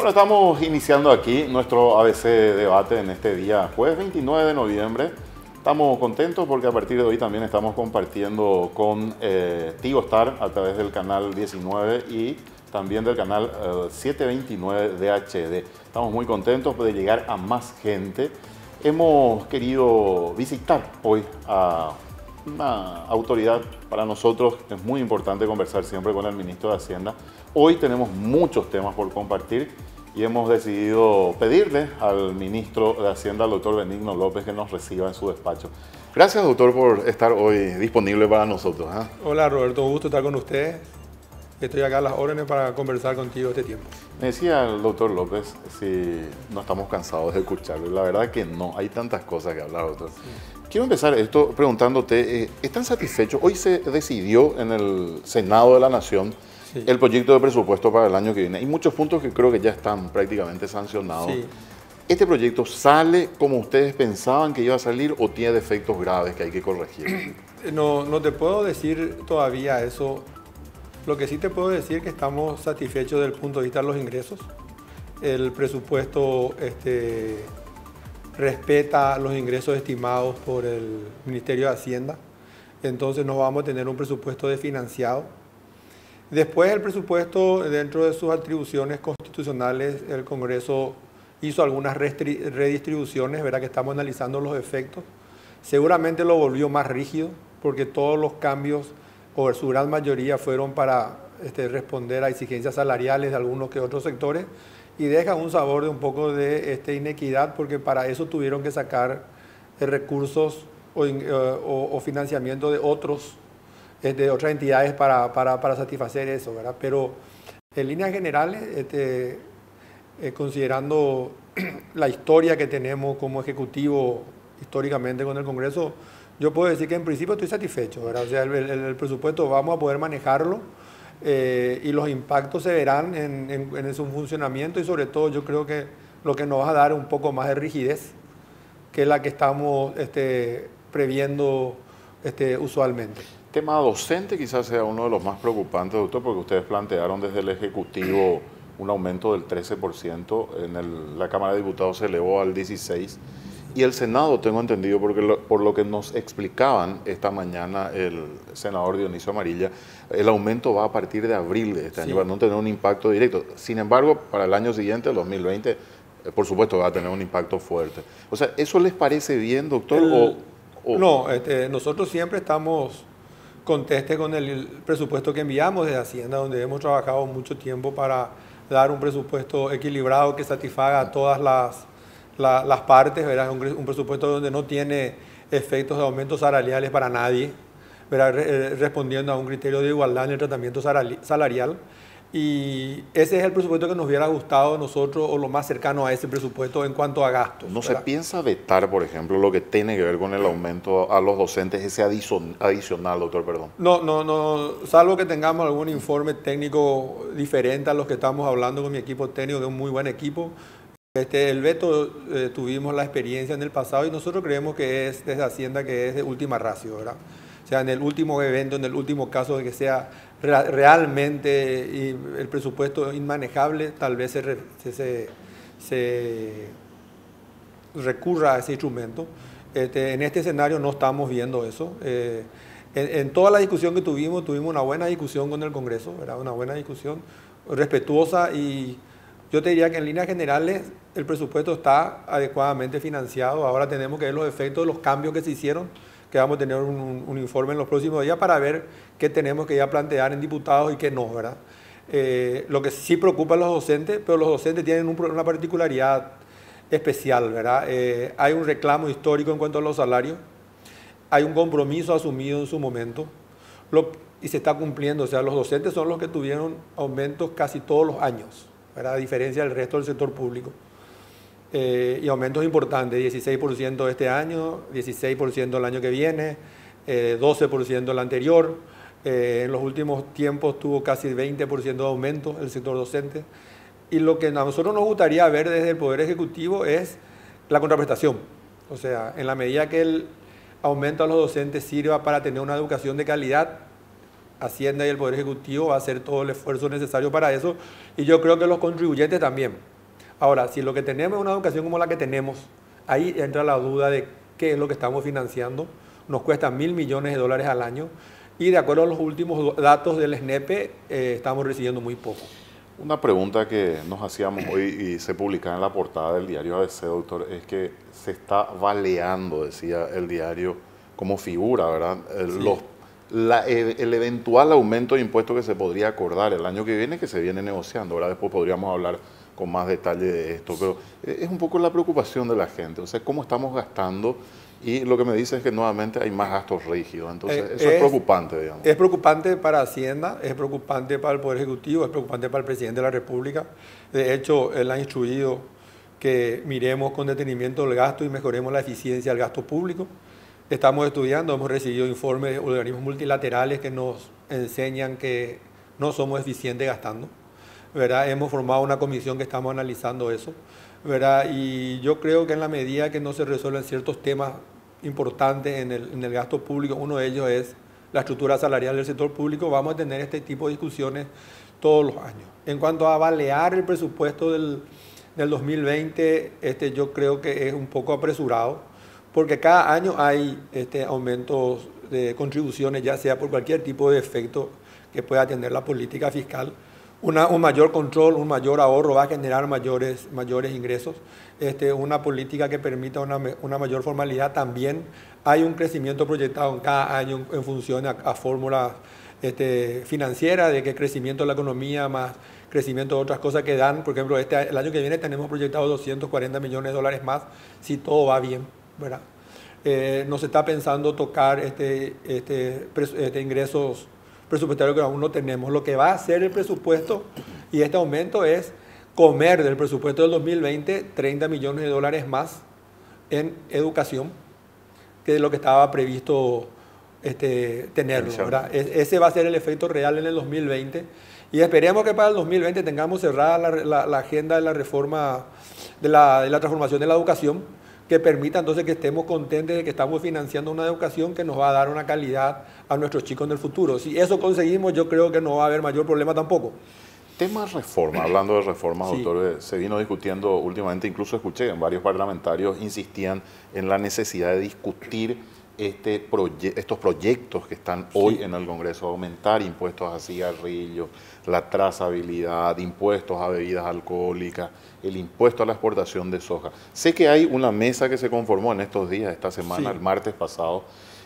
Bueno, estamos iniciando aquí nuestro ABC debate en este día, jueves 29 de noviembre. Estamos contentos porque a partir de hoy también estamos compartiendo con Tigo Star a través del canal 19 y también del canal 729 de HD. Estamos muy contentos de llegar a más gente. Hemos querido visitar hoy a una autoridad. Para nosotros es muy importante conversar siempre con el ministro de Hacienda. Hoy tenemos muchos temas por compartir y hemos decidido pedirle al ministro de Hacienda, al doctor Benigno López, que nos reciba en su despacho. Gracias, doctor, por estar hoy disponible para nosotros. Hola, Roberto, un gusto estar con usted. Estoy acá a las órdenes para conversar contigo este tiempo. Me decía el doctor López si no estamos cansados de escucharlo. La verdad que no, hay tantas cosas que hablar, doctor. Sí. Quiero empezar esto preguntándote, ¿están satisfechos? Hoy se decidió en el Senado de la Nación el proyecto de presupuesto para el año que viene. Hay muchos puntos que creo que ya están prácticamente sancionados. Sí. ¿Este proyecto sale como ustedes pensaban que iba a salir o tiene defectos graves que hay que corregir? No te puedo decir todavía eso. Lo que sí te puedo decir es que estamos satisfechos desde el punto de vista de los ingresos. El presupuesto respeta los ingresos estimados por el Ministerio de Hacienda. Entonces no vamos a tener un presupuesto desfinanciado. Después el presupuesto, dentro de sus atribuciones constitucionales, el Congreso hizo algunas redistribuciones, verá que estamos analizando los efectos. Seguramente lo volvió más rígido porque todos los cambios, o su gran mayoría, fueron para responder a exigencias salariales de algunos que otros sectores y deja un sabor de un poco de inequidad porque para eso tuvieron que sacar recursos o financiamiento de otras entidades para satisfacer eso, ¿verdad? Pero en líneas generales, considerando la historia que tenemos como Ejecutivo históricamente con el Congreso, yo puedo decir que en principio estoy satisfecho, ¿verdad? O sea, el presupuesto vamos a poder manejarlo y los impactos se verán en su funcionamiento y sobre todo yo creo que lo que nos va a dar un poco más de rigidez que la que estamos previendo usualmente. El tema docente quizás sea uno de los más preocupantes, doctor, porque ustedes plantearon desde el Ejecutivo un aumento del 13%, la Cámara de Diputados se elevó al 16%, y el Senado, tengo entendido, por lo que nos explicaban esta mañana el senador Dionisio Amarilla, el aumento va a partir de abril de este año, para no tener un impacto directo. Sin embargo, para el año siguiente, el 2020, por supuesto va a tener un impacto fuerte. O sea, ¿eso les parece bien, doctor? No, nosotros siempre estamos contestes con el presupuesto que enviamos de Hacienda, donde hemos trabajado mucho tiempo para dar un presupuesto equilibrado que satisfaga a todas las partes, ¿verdad? Un presupuesto donde no tiene efectos de aumentos salariales para nadie, ¿verdad? Respondiendo a un criterio de igualdad en el tratamiento salarial. Y ese es el presupuesto que nos hubiera gustado a nosotros, o lo más cercano a ese presupuesto en cuanto a gastos. ¿No se piensa vetar, por ejemplo, lo que tiene que ver con el aumento a los docentes, ese adicional, doctor, perdón? No, salvo que tengamos algún informe técnico diferente a los que estamos hablando con mi equipo técnico, que es un muy buen equipo. El veto tuvimos la experiencia en el pasado y nosotros creemos que es desde Hacienda que es de última ratio, ¿verdad? O sea, en el último evento, en el último caso de que sea realmente el presupuesto inmanejable, tal vez se recurra a ese instrumento. En este escenario no estamos viendo eso. En toda la discusión que tuvimos una buena discusión con el Congreso, ¿verdad? Una buena discusión respetuosa, y yo te diría que en líneas generales el presupuesto está adecuadamente financiado. Ahora tenemos que ver los efectos de los cambios que se hicieron, que vamos a tener un informe en los próximos días para ver qué tenemos que ya plantear en diputados y qué no, ¿verdad? Lo que sí preocupa a los docentes, pero los docentes tienen una particularidad especial, ¿verdad? Hay un reclamo histórico en cuanto a los salarios, hay un compromiso asumido en su momento y se está cumpliendo. O sea, los docentes son los que tuvieron aumentos casi todos los años, ¿verdad? A diferencia del resto del sector público. Y aumentos importantes, 16% este año, 16% el año que viene, 12% el anterior. En los últimos tiempos tuvo casi 20% de aumento el sector docente. Y lo que a nosotros nos gustaría ver desde el Poder Ejecutivo es la contraprestación. O sea, en la medida que el aumento a los docentes sirva para tener una educación de calidad, Hacienda y el Poder Ejecutivo va a hacer todo el esfuerzo necesario para eso, y yo creo que los contribuyentes también. Ahora, si lo que tenemos es una educación como la que tenemos, ahí entra la duda de qué es lo que estamos financiando. Nos cuesta $1.000 millones al año y de acuerdo a los últimos datos del SNEPE, estamos recibiendo muy poco. Una pregunta que nos hacíamos hoy y se publicaba en la portada del diario ABC, doctor, es que se está baleando, decía el diario, como figura, ¿verdad? El eventual aumento de impuestos que se podría acordar el año que viene, que se viene negociando, ¿verdad? Después podríamos hablar con más detalle de esto, pero es un poco la preocupación de la gente, o sea, cómo estamos gastando, y lo que me dice es que nuevamente hay más gastos rígidos, entonces eso es preocupante, digamos. Es preocupante para Hacienda, es preocupante para el Poder Ejecutivo, es preocupante para el Presidente de la República. De hecho, él ha instruido que miremos con detenimiento el gasto y mejoremos la eficiencia del gasto público. Estamos estudiando, hemos recibido informes de organismos multilaterales que nos enseñan que no somos eficientes gastando, ¿verdad? Hemos formado una comisión que estamos analizando eso, ¿verdad? Y yo creo que en la medida que no se resuelven ciertos temas importantes en el gasto público, uno de ellos es la estructura salarial del sector público, vamos a tener este tipo de discusiones todos los años. En cuanto a balear el presupuesto del 2020, yo creo que es un poco apresurado, porque cada año hay aumentos de contribuciones, ya sea por cualquier tipo de efecto que pueda tener la política fiscal. Un mayor control, un mayor ahorro va a generar mayores ingresos. Una política que permita una mayor formalidad también. Hay un crecimiento proyectado en cada año en función a fórmulas financieras, de que crecimiento de la economía más crecimiento de otras cosas que dan. Por ejemplo, el año que viene tenemos proyectado $240 millones más, si todo va bien, ¿verdad? No se está pensando tocar ingresos presupuestario que aún no tenemos. Lo que va a hacer el presupuesto y este aumento es comer del presupuesto del 2020 $30 millones más en educación, que es lo que estaba previsto tenerlo, ¿verdad? Ese va a ser el efecto real en el 2020 y esperemos que para el 2020 tengamos cerrada la agenda de la reforma, de la transformación de la educación, que permita entonces que estemos contentos de que estamos financiando una educación que nos va a dar una calidad a nuestros chicos en el futuro. Si eso conseguimos, yo creo que no va a haber mayor problema tampoco. Tema reforma, hablando de reformas, sí, doctor, se vino discutiendo últimamente, incluso escuché en varios parlamentarios insistían en la necesidad de discutir estos proyectos que están hoy en el Congreso, aumentar impuestos a cigarrillos, la trazabilidad, impuestos a bebidas alcohólicas, el impuesto a la exportación de soja. Sé que hay una mesa que se conformó en estos días, esta semana, sí, el martes pasado,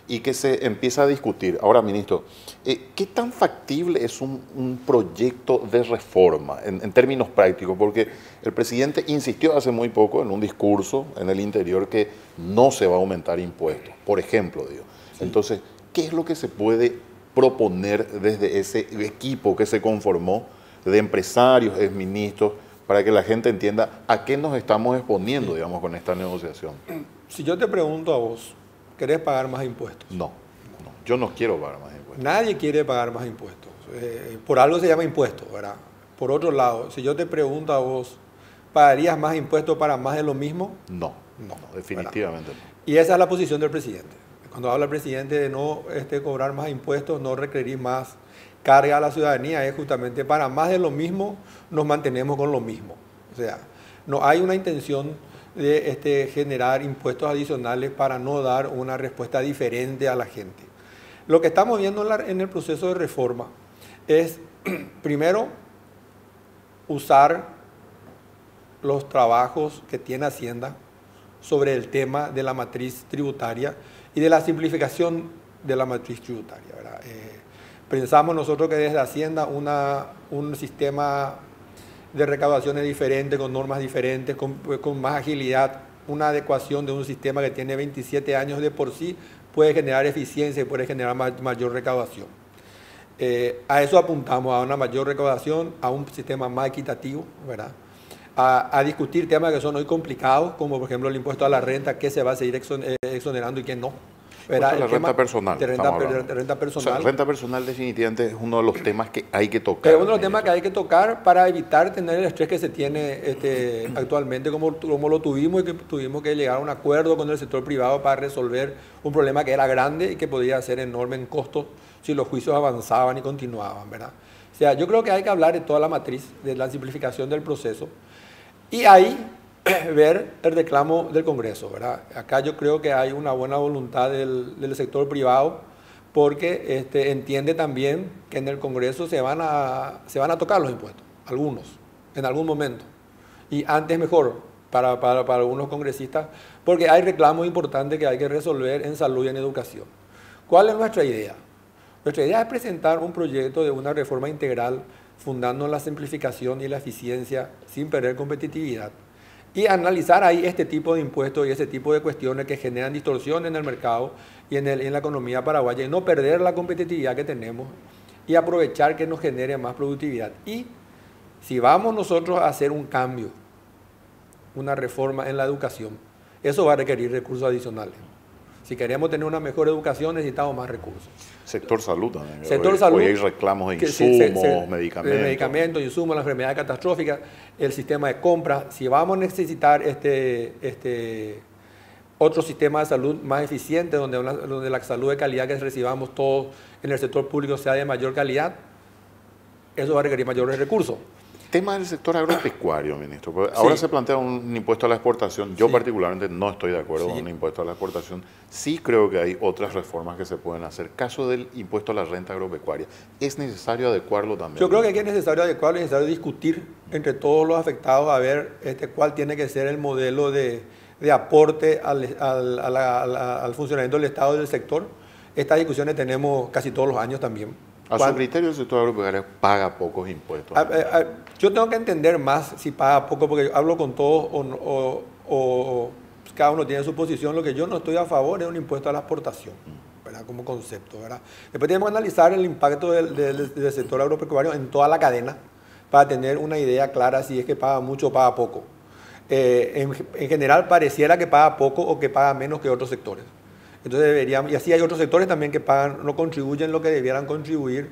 y que se empieza a discutir. Ahora, ministro, ¿qué tan factible es un proyecto de reforma en términos prácticos? Porque el presidente insistió hace muy poco en un discurso en el interior que no se va a aumentar impuestos, por ejemplo, digo. Sí. Entonces, ¿qué es lo que se puede proponer desde ese equipo que se conformó de empresarios, exministros, para que la gente entienda a qué nos estamos exponiendo, digamos, con esta negociación? Si yo te pregunto a vos, ¿querés pagar más impuestos? No, yo no quiero pagar más impuestos. Nadie quiere pagar más impuestos. Por algo se llama impuesto, ¿verdad? Por otro lado, si yo te pregunto a vos, ¿pagarías más impuestos para más de lo mismo? No, definitivamente no. Y esa es la posición del presidente. Cuando habla el presidente de no cobrar más impuestos, no requerir más carga a la ciudadanía, es justamente para más de lo mismo nos mantenemos con lo mismo. O sea, no hay una intención de generar impuestos adicionales para no dar una respuesta diferente a la gente. Lo que estamos viendo en el proceso de reforma es, primero, usar los trabajos que tiene Hacienda sobre el tema de la matriz tributaria y de la simplificación de la matriz tributaria, ¿verdad? Pensamos nosotros que desde Hacienda un sistema de recaudaciones diferentes, con normas diferentes, con más agilidad, una adecuación de un sistema que tiene 27 años de por sí, puede generar eficiencia y puede generar mayor recaudación. A eso apuntamos, a una mayor recaudación, a un sistema más equitativo, ¿verdad? A discutir temas que son hoy complicados, como por ejemplo el impuesto a la renta, qué se va a seguir exonerando y qué no. La renta personal. De renta personal. O sea, renta personal definitivamente es uno de los temas que hay que tocar. Es uno de los temas que hay que tocar para evitar tener el estrés que se tiene actualmente, como lo tuvimos, y que tuvimos que llegar a un acuerdo con el sector privado para resolver un problema que era grande y que podía ser enorme en costos si los juicios avanzaban y continuaban, ¿verdad? O sea, yo creo que hay que hablar de toda la matriz, de la simplificación del proceso. Y ahí ver el reclamo del Congreso, ¿verdad? Acá yo creo que hay una buena voluntad del sector privado porque entiende también que en el Congreso se van a tocar los impuestos, algunos, en algún momento. Y antes mejor para algunos congresistas, porque hay reclamos importantes que hay que resolver en salud y en educación. ¿Cuál es nuestra idea? Nuestra idea es presentar un proyecto de una reforma integral fundando en la simplificación y la eficiencia sin perder competitividad y analizar ahí este tipo de impuestos y ese tipo de cuestiones que generan distorsión en el mercado y en la economía paraguaya y no perder la competitividad que tenemos y aprovechar que nos genere más productividad. Y si vamos nosotros a hacer un cambio, una reforma en la educación, eso va a requerir recursos adicionales. Si queremos tener una mejor educación, necesitamos más recursos. Sector salud también. Sector salud. Hoy hay reclamos de insumos, medicamentos. Medicamentos, insumos, las enfermedades catastróficas, el sistema de compra. Si vamos a necesitar otro sistema de salud más eficiente, donde la salud de calidad que recibamos todos en el sector público sea de mayor calidad, eso va a requerir mayores recursos. Tema del sector agropecuario, ministro. Ahora se plantea un impuesto a la exportación. Yo particularmente no estoy de acuerdo con un impuesto a la exportación. Sí creo que hay otras reformas que se pueden hacer. Caso del impuesto a la renta agropecuaria. ¿Es necesario adecuarlo también? Yo creo que aquí es necesario adecuarlo, es necesario discutir entre todos los afectados a ver cuál tiene que ser el modelo de aporte al funcionamiento del Estado y del sector. Estas discusiones tenemos casi todos los años también. A su criterio, el sector agropecuario paga pocos impuestos. Yo tengo que entender más si paga poco, porque hablo con todos o cada uno tiene su posición. Lo que yo no estoy a favor es un impuesto a la exportación, ¿verdad? Como concepto, ¿verdad? Después tenemos que analizar el impacto del sector agropecuario en toda la cadena para tener una idea clara si es que paga mucho o paga poco. En general pareciera que paga poco o que paga menos que otros sectores. Entonces deberíamos, y así hay otros sectores también que pagan, no contribuyen lo que debieran contribuir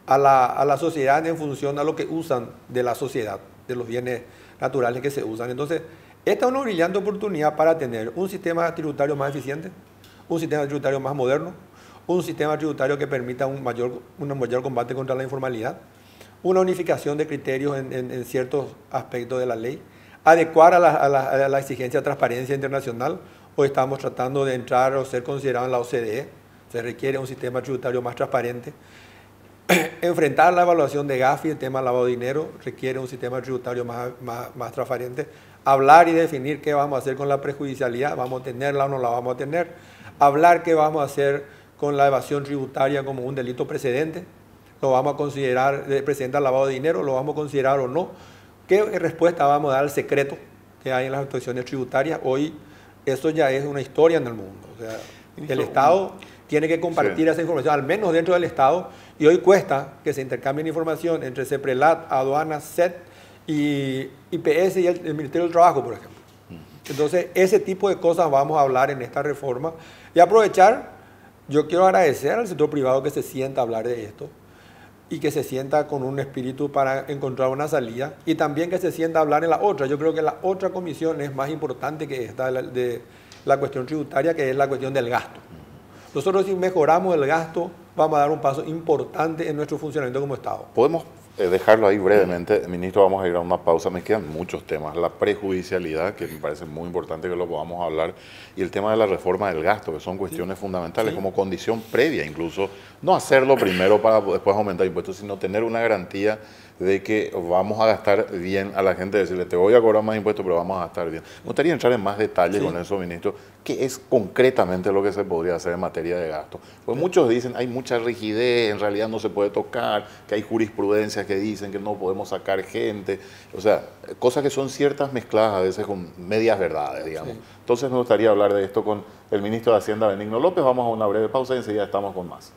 a la sociedad en función a lo que usan de la sociedad, de los bienes naturales que se usan. Entonces, esta es una brillante oportunidad para tener un sistema tributario más eficiente, un sistema tributario más moderno, un sistema tributario que permita un mayor combate contra la informalidad, una unificación de criterios en ciertos aspectos de la ley, adecuar a la exigencia de transparencia internacional. Hoy estamos tratando de entrar o ser considerados en la OCDE, se requiere un sistema tributario más transparente. Enfrentar la evaluación de Gafi, el tema del lavado de dinero, requiere un sistema tributario más transparente. Hablar y definir qué vamos a hacer con la prejudicialidad, vamos a tenerla o no la vamos a tener. Hablar qué vamos a hacer con la evasión tributaria como un delito precedente, lo vamos a considerar, presenta el lavado de dinero, lo vamos a considerar o no. ¿Qué respuesta vamos a dar al secreto que hay en las actuaciones tributarias? Hoy eso ya es una historia en el mundo. O sea, el Estado tiene que compartir esa información, al menos dentro del Estado, y hoy cuesta que se intercambien información entre CEPRELAT, aduanas, SET y IPS y el Ministerio del Trabajo, por ejemplo. Entonces, ese tipo de cosas vamos a hablar en esta reforma y aprovechar. Yo quiero agradecer al sector privado que se sienta a hablar de esto y que se sienta con un espíritu para encontrar una salida, y también que se sienta a hablar en la otra. Yo creo que la otra comisión es más importante que esta de la cuestión tributaria, que es la cuestión del gasto. Nosotros, si mejoramos el gasto, vamos a dar un paso importante en nuestro funcionamiento como Estado. Podemos dejarlo ahí brevemente, ministro. Vamos a ir a una pausa. Me quedan muchos temas. La prejudicialidad, que me parece muy importante que lo podamos hablar, y el tema de la reforma del gasto, que son cuestiones fundamentales, como condición previa incluso. No hacerlo primero para después aumentar impuestos, sino tener una garantía de que vamos a gastar bien a la gente, decirle, te voy a cobrar más impuestos, pero vamos a gastar bien. Me gustaría entrar en más detalles con eso, ministro. ¿Qué es concretamente lo que se podría hacer en materia de gasto? Pues muchos dicen, hay mucha rigidez, en realidad no se puede tocar, que hay jurisprudencias que dicen que no podemos sacar gente. O sea, cosas que son ciertas mezcladas a veces con medias verdades, digamos. Entonces me gustaría hablar de esto con el ministro de Hacienda, Benigno López. Vamos a una breve pausa y enseguida estamos con más.